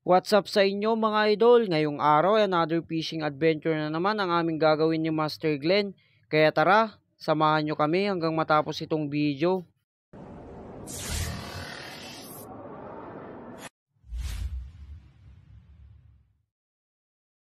What's up sa inyo mga idol? Ngayong araw ay another fishing adventure na naman ang aming gagawin ni Master Glenn. Kaya tara, samahan nyo kami hanggang matapos itong video.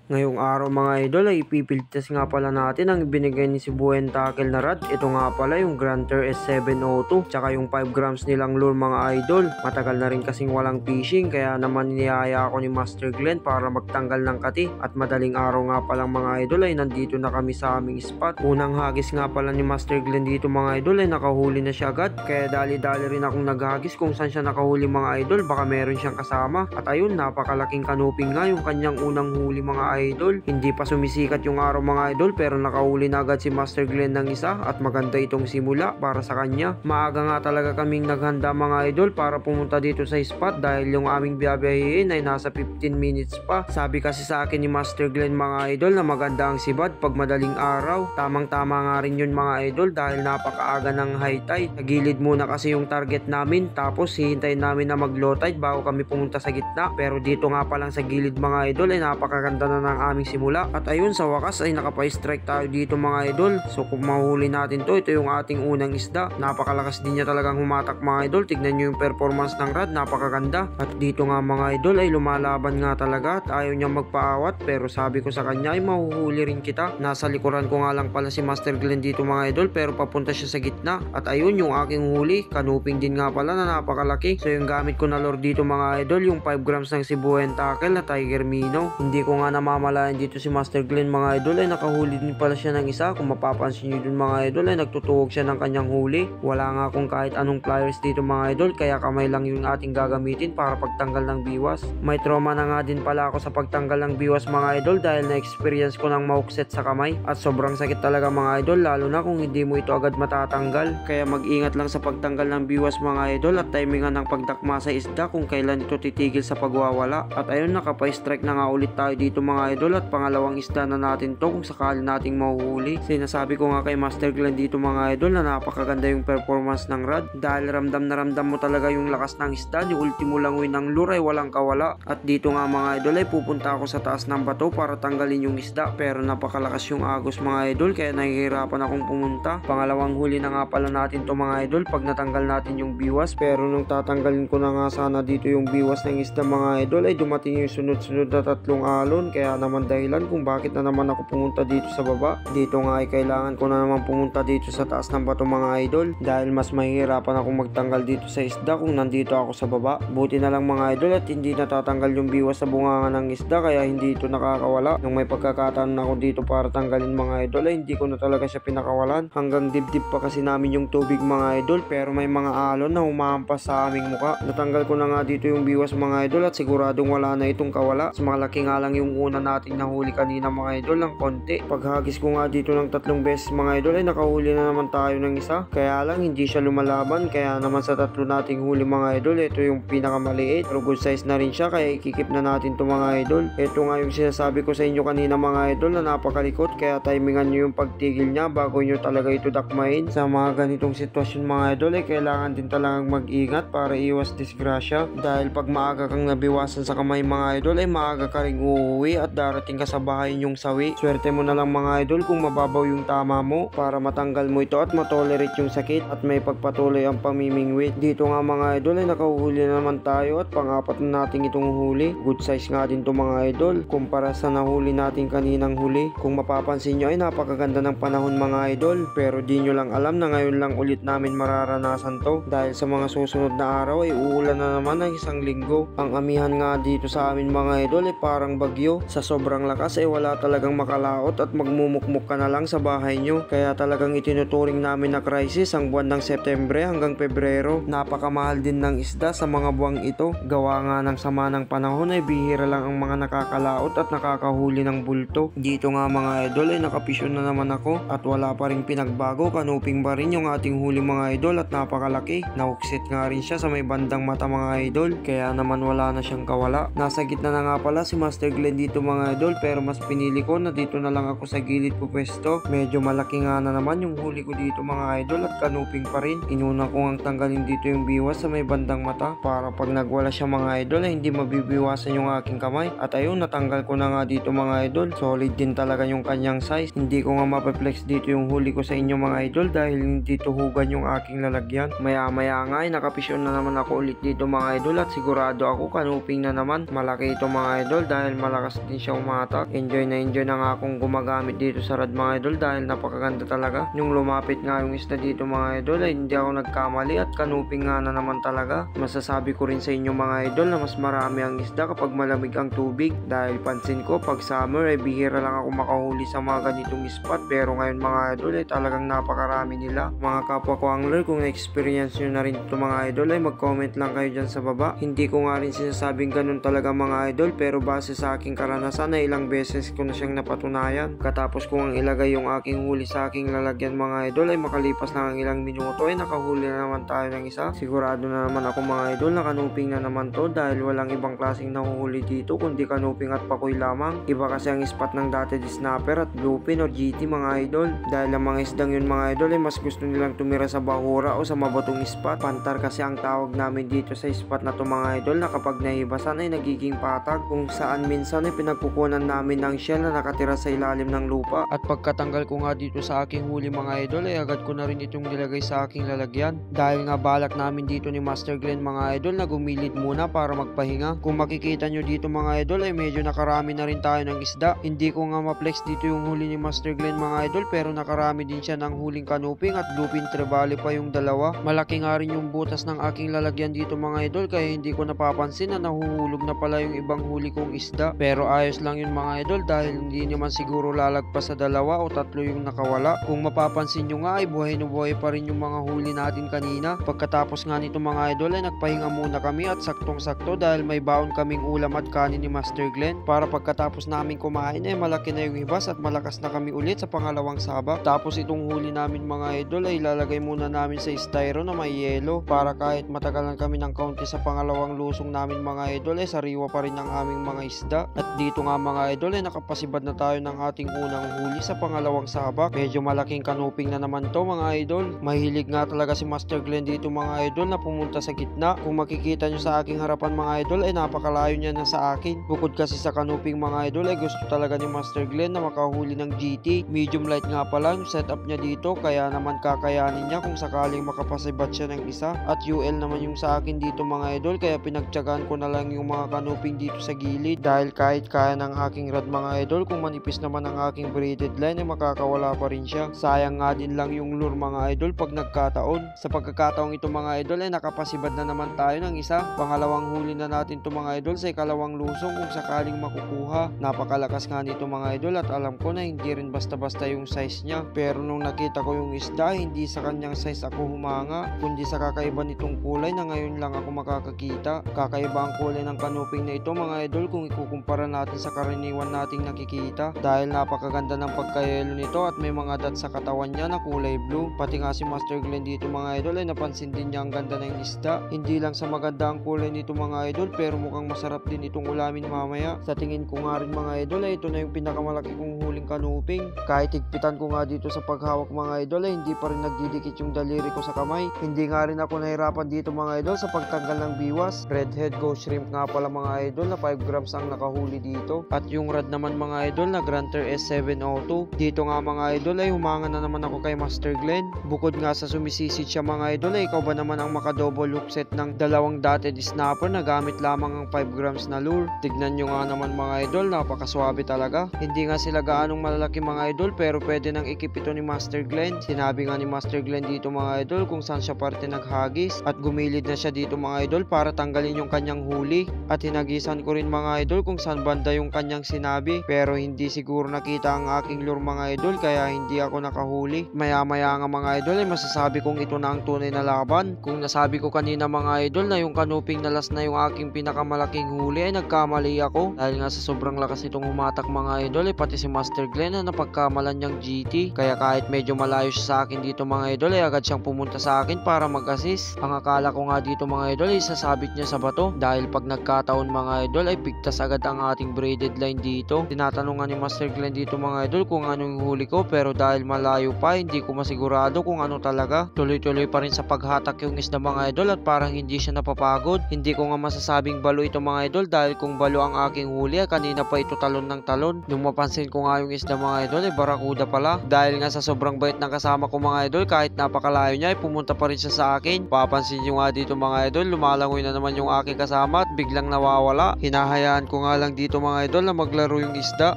Ngayong araw mga idol ay ipipiltas nga pala natin ang ibinigay ni Cebuan Tackle na rod. Ito nga pala yung Grunter S702 tsaka yung 5 grams nilang lure mga idol. Matagal na rin kasing walang fishing kaya naman niyaya ako ni Master Glenn para magtanggal ng kati. At madaling araw nga palang mga idol ay nandito na kami sa aming spot. Unang hagis nga pala ni Master Glenn dito mga idol ay nakahuli na siya agad. Kaya dali-dali rin akong naghagis kung saan siya nakahuli mga idol. Baka meron siyang kasama. At ayun, napakalaking kanuping nga yung kanyang unang huli mga idol. Hindi pa sumisikat yung araw mga idol pero nakahuli na agad si Master Glenn ng isa at maganda itong simula para sa kanya. Maaga nga talaga kaming naghanda mga idol para pumunta dito sa spot dahil yung aming biyabiyahin ay nasa 15 minutes pa. Sabi kasi sa akin ni Master Glenn mga idol na maganda ang sibad pag madaling araw. Tamang tama nga rin yun mga idol dahil napakaaga ng high tide. Sa gilid muna kasi yung target namin tapos hihintayin namin na mag low tide bago kami pumunta sa gitna. Pero dito nga pa lang sa gilid mga idol ay napakaganda na ng aming simula. At ayun, sa wakas ay nakapa-strike tayo dito mga idol. So kung mahuli natin to, ito yung ating unang isda. Napakalakas din niya talagang humatak mga idol. Tignan nyo yung performance ng rod, napakaganda. At dito nga mga idol ay lumalaban nga talaga at ayaw niyang magpaawat. Pero sabi ko sa kanya ay mahuhuli rin kita. Nasa likuran ko nga lang pala si Master Glenn dito mga idol pero papunta siya sa gitna. At ayun yung aking huli, kanuping din nga pala na napakalaki. So yung gamit ko na lure dito mga idol, yung 5 grams ng Cebuan Tackle na Tiger Minnow. Hindi ko nga namamalayan dito si Master Glenn mga idol ay nakahuli din pala siya ng isa. Kung mapapansin nyo dun mga idol ay nagtutuhog siya ng kanyang huli. Wala nga akong kahit anong pliers dito mga idol kaya kamay lang yung ating gagamitin para pagtanggal ng biwas. May trauma na nga din pala ako sa pagtanggal ng biwas mga idol dahil na-experience ko ng maukset sa kamay at sobrang sakit talaga mga idol lalo na kung hindi mo ito agad matatanggal. Kaya mag-ingat lang sa pagtanggal ng biwas mga idol at timingan ng pagdakma sa isda kung kailan ito titigil sa pagwawala. At ayun, nakapa-strike na nga ulit tayo dito mga idol at pangalawang isda na natin to kung sakali nating mahuhuli. Sinasabi ko nga kay Master Glenn dito mga idol na napakaganda yung performance ng rod dahil ramdam na ramdam mo talaga yung lakas ng isda. Yung ultimo langoy ng lure ay walang kawala. At dito nga mga idol ay pupunta ako sa taas ng bato para tanggalin yung isda pero napakalakas yung agos mga idol kaya nahihirapan akong pumunta. Pangalawang huli na nga pala natin to mga idol pag natanggal natin yung biwas pero nung tatanggalin ko na nga sana dito yung biwas ng isda mga idol ay dumating yung sunod-sunod na tatlong alon kaya naman dahilan kung bakit na naman ako pumunta dito sa baba. Dito nga ay kailangan ko na naman pumunta dito sa taas ng bato mga idol dahil mas mahihirapan akong magtanggal dito sa isda kung nandito ako sa baba. Buti na lang mga idol at hindi natatanggal yung biwas sa bunganga ng isda kaya hindi ito nakakawala. Nung may pagkakataon ako dito para tanggalin mga idol ay hindi ko na talaga siya pinakawalan. Hanggang dibdib pa kasi namin yung tubig mga idol pero may mga alon na humahampas sa aming muka. Natanggal ko na nga dito yung biwas mga idol at siguradong wala na itong kawala. Mas malaki nga lang yung una nating nahuli kanina mga idol ng konti. Paghagis ko nga dito ng 3 beses mga idol ay nakahuli na naman tayo ng isa. Kaya lang hindi siya lumalaban kaya naman sa 3 nating huli mga idol ito yung pinakamaliit pero good size na rin siya kaya ikikip na natin to mga idol. Ito nga yung sinasabi ko sa inyo kanina mga idol na napakalikot kaya timingan nyo yung pagtigil niya bago nyo talaga ito dakmain. Sa mga ganitong sitwasyon mga idol ay kailangan din talagang mag-ingat para iwas disgrasya dahil pag maaga kang nabiwasan sa kamay mga idol ay maaga ka ring uuwi at darating ka sa bahay yung sawi. Swerte mo na lang mga idol kung mababaw yung tama mo para matanggal mo ito at matolerate yung sakit at may pagpatuloy ang pamimingwit. Dito nga mga idol ay nakahuli na naman tayo at pang-apat na natin itong huli. Good size nga din to mga idol kumpara sa nahuli natin kaninang huli. Kung mapapansin nyo ay napakaganda ng panahon mga idol pero di nyo lang alam na ngayon lang ulit namin mararanasan to dahil sa mga susunod na araw ay uulan na naman ng isang linggo. Ang amihan nga dito sa amin mga idol ay parang bagyo. Sa sobrang lakas ay wala talagang makalaot at magmumukmuk ka na lang sa bahay nyo. Kaya talagang itinuturing namin na crisis ang buwan ng Setyembre hanggang Pebrero. Napakamahal din ng isda sa mga buwang ito. Gawa nga ng sama ng panahon ay bihira lang ang mga nakakalaot at nakakahuli ng bulto. Dito nga mga idol ay nakapisyon na naman ako at wala pa rin pinagbago. Kanuping ba rin yung ating huli mga idol at napakalaki. Nauksit nga rin siya sa may bandang mata mga idol kaya naman wala na siyang kawala. Nasa gitna na nga pala si Master Glenn dito mga idol, pero mas pinili ko na dito na lang ako sa gilid ko pwesto. Medyo malaki nga na naman yung huli ko dito mga idol at kanuping pa rin. Inuna ko ang tanggalin dito yung biwas sa may bandang mata para pag nagwala siya mga idol ay hindi mabibiwasan yung aking kamay. At ayun, natanggal ko na nga dito mga idol. Solid din talaga yung kanyang size. Hindi ko nga mapeflex dito yung huli ko sa inyo mga idol dahil hindi tuhugan yung aking lalagyan. Maya maya nga ay nakapisyon na naman ako ulit dito mga idol at sigurado ako kanuping na naman. Malaki ito mga idol dahil malakas din siya umatak. Enjoy na nga akong gumagamit dito sa rad mga idol dahil napakaganda talaga. Yung lumapit nga yung isda dito mga idol ay hindi ako nagkamali at kanuping nga na naman talaga. Masasabi ko rin sa inyo mga idol na mas marami ang isda kapag malamig ang tubig dahil pansin ko pag summer ay bihira lang ako makahuli sa mga ganitong spot, pero ngayon mga idol ay talagang napakarami nila. Mga kapwa ko angler, kung na-experience nyo na rin ito mga idol ay mag-comment lang kayo dyan sa baba. Hindi ko nga rin sinasabing ganun talaga mga idol, pero base sa aking karanasan ay ilang beses ko na siyang napatunayan. Katapos ko ang ilagay yung aking huli sa aking lalagyan mga idol ay makalipas lang ang ilang minuto ay nakahuli na naman tayo ng isa. Sigurado na naman ako mga idol na kanuping na naman to dahil walang ibang klaseng nahuhuli dito kundi kanuping at pakoy lamang. Iba kasi ang spot ng dati di snapper at bluefin or GT mga idol dahil ang mga isdang yun mga idol ay mas gusto nilang tumira sa bahura o sa mabatong spot. Pantar kasi ang tawag namin dito sa spot na to mga idol na kapag nahibasan ay nagiging patag kung saan minsan ay pinagkukunan namin ng shell na nakatira sa ilalim ng lupa. At pagkatanggal ko nga dito sa aking huli mga idol ay agad ko na rin itong nilagay sa aking lalagyan dahil nga balak namin dito ni Master Glenn mga idol na gumilid muna para magpahinga. Kung makikita nyo dito mga idol ay medyo nakarami na rin tayo ng isda. Hindi ko nga ma-flex dito yung huli ni Master Glenn mga idol pero nakarami din siya ng huling kanuping at bluefin trevally pa yung dalawa. Malaki nga rin yung butas ng aking lalagyan dito mga idol kaya hindi ko napapansin na nahuhulog na pala yung ibang huli kong isda. Pero ayos lang yun mga idol dahil hindi naman siguro lalagpas sa 2 o 3 yung nakawala. Kung mapapansin nyo nga ay buhay na buhay pa rin yung mga huli natin kanina. Pagkatapos nga nito mga idol ay nagpahinga muna kami at saktong sakto dahil may baon kaming ulam at kanin ni Master Glenn para pagkatapos namin kumain ay malaki na yung hibas at malakas na kami ulit sa pangalawang sabak. Tapos itong huli namin mga idol ay ilalagay muna namin sa styro na may yelo para kahit matagalan kami ng kaunti sa pangalawang lusong namin mga idol ay sariwa pa rin ang aming mga isda. At dito nga mga idol ay nakapasibad na tayo ng ating unang huli sa pangalawang sabak. Medyo malaking kanuping na naman to mga idol. Mahilig nga talaga si Master Glenn dito mga idol na pumunta sa gitna. Kung makikita nyo sa aking harapan mga idol ay napakalayo niya na sa akin. Bukod kasi sa kanuping mga idol ay gusto talaga ni Master Glenn na makahuli ng GT. Medium light nga pala yung setup niya dito kaya naman kakayanin niya kung sakaling makapasibat siya ng isa. At UL naman yung sa akin dito mga idol kaya pinagtyagaan ko na lang yung mga kanuping dito sa gilid dahil kahit kaya ng aking rod mga idol kung manipis naman ang aking braided line ay makakawala pa rin siya. Sayang nga din lang yung lure mga idol pag nagkataon. Sa pagkakataong ito mga idol ay nakapasibad na naman tayo ng isa. Pangalawang huli na natin ito mga idol sa ikalawang lusong kung sakaling makukuha. Napakalakas nga nito mga idol at alam ko na hindi rin basta-basta yung size niya. Pero nung nakita ko yung isda hindi sa kanyang size ako humanga kundi sa kakaiba nitong kulay na ngayon lang ako makakakita. Kakaiba ang kulay ng kanuping na ito mga idol kung ikukumpara natin sa karaniwan nating nakikita dahil napakaganda ng pagkayelo nito at may mga dots sa katawan niya na kulay blue. Pati nga si Master Glenn dito mga idol ay napansin din niya ang ganda ng isda. Hindi lang sa maganda ang kulay nito mga idol pero mukhang masarap din itong ulamin mamaya. Sa tingin ko nga rin mga idol ay ito na yung pinakamalaki kong huling kanuping. Kahit higpitan ko nga dito sa paghawak mga idol ay hindi pa rin nagdidikit yung daliri ko sa kamay. Hindi nga rin ako nahirapan dito mga idol sa pagtanggal ng biwas. Redhead ghost shrimp nga pala mga idol na 5 grams ang nakahuli dito. At yung rod naman mga idol na Granter S702. Dito nga mga idol ay humanga na naman ako kay Master Glenn. Bukod nga sa sumisisid siya mga idol ay ikaw ba naman ang maka-double loop set ng dalawang dotted snapper na gamit lamang ang 5 grams na lure. Tignan nyo nga naman mga idol, napakaswabe talaga. Hindi nga sila gaanong malalaki mga idol pero pwede nang ikip ito ni Master Glenn. Sinabi nga ni Master Glenn dito mga idol kung saan siya parte naghagis at gumilid na siya dito mga idol para tanggalin yung kanyang huli. At hinagisan ko rin mga idol kung saan banda yung kanyang sinabi pero hindi siguro nakita ang aking lure mga idol kaya hindi ako nakahuli. Maya maya nga mga idol ay masasabi kong ito na ang tunay na laban. Kung nasabi ko kanina mga idol na yung kanuping na last na yung aking pinakamalaking huli ay nagkamali ako dahil nga sa sobrang lakas itong humatak mga idol ay pati si Master Glenn na napagkamalan niyang GT kaya kahit medyo malayo siya sa akin dito mga idol ay agad siyang pumunta sa akin para mag-assist. Ang akala ko nga dito mga idol ay sasabit niya sa bato dahil pag nagkataon mga idol ay pigtas agad ang ating aking braided line dito. Tinatanungan ni Master Glenn dito mga idol kung ano yung huli ko, pero dahil malayo pa hindi ko masigurado kung ano talaga. Tuloy-tuloy pa rin sa paghatak yung isda mga idol at parang hindi siya napapagod. Hindi ko nga masasabing balo ito mga idol dahil kung balo ang aking huli kanina pa ito talon ng talon. Nung mapansin ko nga yung isda mga idol ay barakuda pala. Dahil nga sa sobrang bait ng kasama ko mga idol, kahit napakalayo niya ay pumunta pa rin siya sa akin. Papansin nyo nga dito mga idol, lumalangoy na naman yung aking kasama at biglang nawawala. Hinahayaan ko nga lang dito mga idol na maglaro yung isda.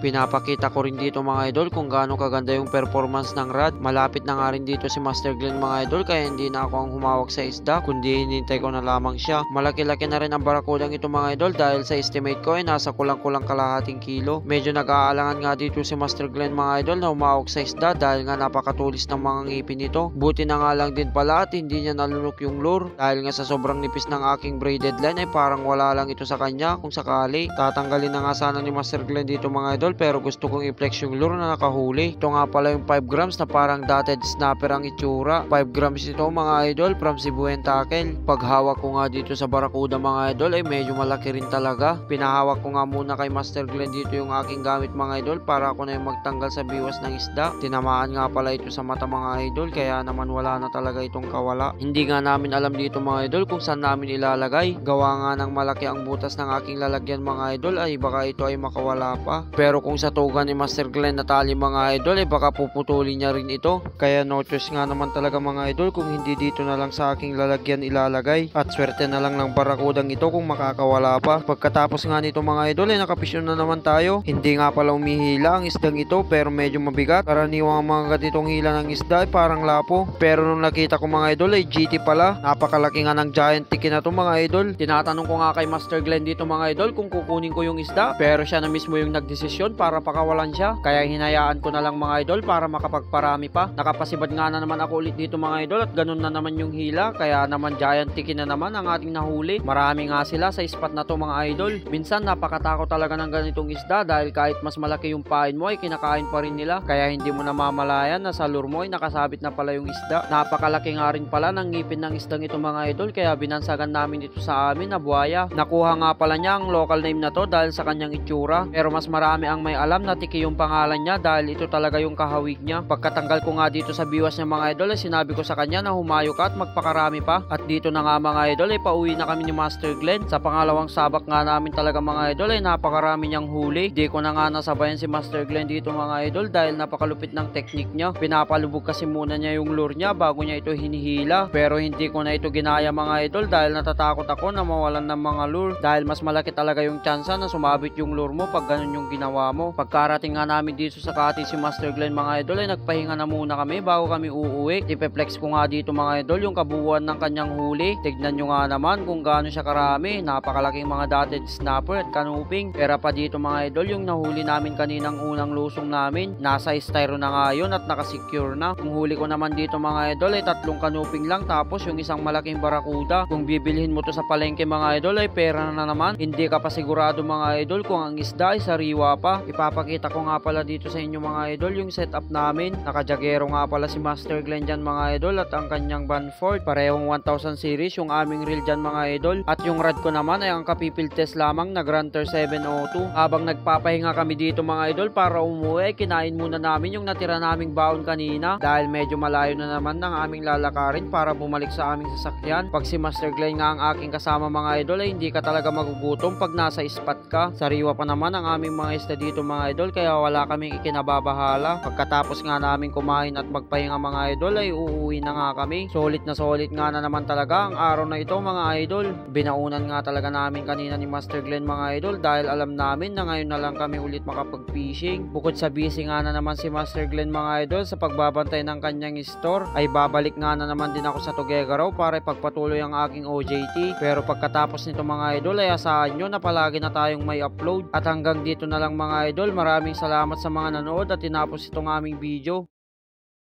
Pinapakita ko rin dito mga idol kung gaano kaganda yung performance ng rod. Malapit na nga rin dito si Master Glenn mga idol kaya hindi na ako ang humawak sa isda kundi hinintay ko na lamang siya. Malaki-laki na rin ang barakudang ito mga idol dahil sa estimate ko ay nasa kulang-kulang kalahating kilo. Medyo nag-aalangan nga dito si Master Glenn mga idol na humawak sa isda dahil nga napakatulis ng mga ngipin nito. Buti na nga lang din pala at hindi niya nalunok yung lure dahil nga sa sobrang nipis ng aking braided line ay parang wala lang ito sa kanya kung sakali. Tatanggalin na nga sana ni Master Glenn dito mga idol pero gusto kong i-flex yung lure na nakahuli. Ito nga pala yung 5 grams na parang dotted snapper ang itsura. 5 grams ito mga idol from Cebu and Tackle. Paghawak ko nga dito sa barakuda mga idol ay medyo malaki rin talaga. Pinahawak ko nga muna kay Master Glenn dito yung aking gamit mga idol para ako na yung magtanggal sa biwas ng isda. Tinamaan nga pala ito sa mata mga idol kaya naman wala na talaga itong kawala. Hindi nga namin alam dito mga idol kung saan namin ilalagay. Gawa nga ng malaki ang butas ng aking lalagyan mga idol ay baka ito ay makawala pa. Pero kung sa tugan ni Master Glenn na tali mga idol ay baka puputulin niya rin ito. Kaya no choice nga naman talaga mga idol kung hindi dito na lang sa aking lalagyan ilalagay. At swerte na lang ng barakudang ito kung makakawala pa. Pagkatapos nga nito mga idol ay nakapisyon na naman tayo. Hindi nga pala umihila ang isdang ito pero medyo mabigat. Karaniwang mga ganitong hila ng isda ay parang lapo. Pero nung nakita ko mga idol ay GT pala. Napakalaki nga ng giant tiki na to mga idol. Tinatanong ko nga kay Master Glenn dito mga idol kung kukunin ko yung isda. Pero siya na mismo yung nagdesisyon para pakawalan siya. Kaya hinayaan ko na lang mga idol para makapagparami pa. Nakapasibad nga na naman ako ulit dito mga idol at ganun na naman yung hila. Kaya naman giant tiki na naman ang ating nahuli. Marami nga sila sa spot na to mga idol. Minsan napakatakot talaga ng ganitong isda dahil kahit mas malaki yung pain mo ay kinakain pa rin nila. Kaya hindi mo namamalayan na sa lure mo ay nakasabit na pala yung isda. Napakalaki nga rin pala ng ngipin ng isdang ito mga idol kaya binansagan namin ito sa amin na buhaya. Nakuha nga pala niya ang local name na to dahil sa kanyang itsura. Pero mas marami ang may alam na tiki yung pangalan niya dahil ito talaga yung kahawig niya. Pagkatanggal ko nga dito sa biwas niya mga idol ay sinabi ko sa kanya na humayo ka at magpakarami pa. At dito na nga mga idol ay pauwi na kami ni Master Glenn. Sa pangalawang sabak nga namin talaga mga idol ay napakarami niyang huli. Di ko na nga nasabayan si Master Glenn dito mga idol dahil napakalupit ng technique niya. Pinapalubog kasi muna niya yung lure niya bago niya ito hinihila. Pero hindi ko na ito ginaya mga idol dahil natatakot ako na mawalan ng mga lure. Dahil mas malaki talaga yung tsansa na sumabit yung lure mo pag ganun yung ginawa mo. Pagkarating nga namin dito sa cottage si Master Glenn mga idol ay nagpahinga na muna kami bago kami uuwi. Ipeplex ko nga dito mga idol yung kabuuan ng kanyang huli. Tignan nyo nga naman kung gaano siya karami. Napakalaking mga dotted snapper at kanuping. Pera pa dito mga idol yung nahuli namin kaninang unang lusong namin. Nasa styro na nga yun at nakasecure na. Kung huli ko naman dito mga idol ay 3 kanuping lang tapos yung isang malaking barakuda. Kung bibilhin mo to sa palengke mga idol ay pera na naman. Hindi ka pa sigurado mga idol kung ang isda ay sariwa pa. Ipapakita ko nga pala dito sa inyo mga idol yung setup namin. Nakajagero nga pala si Master Glenn dyan mga idol at ang kanyang Banford. Parehong 1000 series yung aming reel dyan mga idol. At yung rod ko naman ay ang kapipil test lamang na Grunter 702. Habang nagpapahinga kami dito mga idol para umuwi ay kinain muna namin yung natira naming baon kanina. Dahil medyo malayo na naman ng aming lalakarin para bumalik sa aming sasakyan. Pag si Master Glenn nga ang aking kasama mga idol ay hindi ka talaga magugutom pag nasa spot ka. Sariwa pa naman ang aming mga isda dito mga idol kaya wala kaming ikinababahala. Pagkatapos nga namin kumain at magpahinga mga idol ay uuwi na nga kami. Solid nga na naman talaga ang araw na ito mga idol. Binaunan nga talaga namin kanina ni Master Glenn mga idol dahil alam namin na ngayon na lang kami ulit makapag-fishing. Bukod sa busy nga na naman si Master Glenn mga idol sa pagbabantay ng kanyang store ay babalik nga na naman din ako sa Tuguegarao para ipagpatuloy ang aking OJT. Pero pagkatapos nito mga idol ay asahan nyo na palagi na tayong may upload. At hanggang dito na lang mga idol, maraming salamat sa mga nanood at tinapos itong aming video.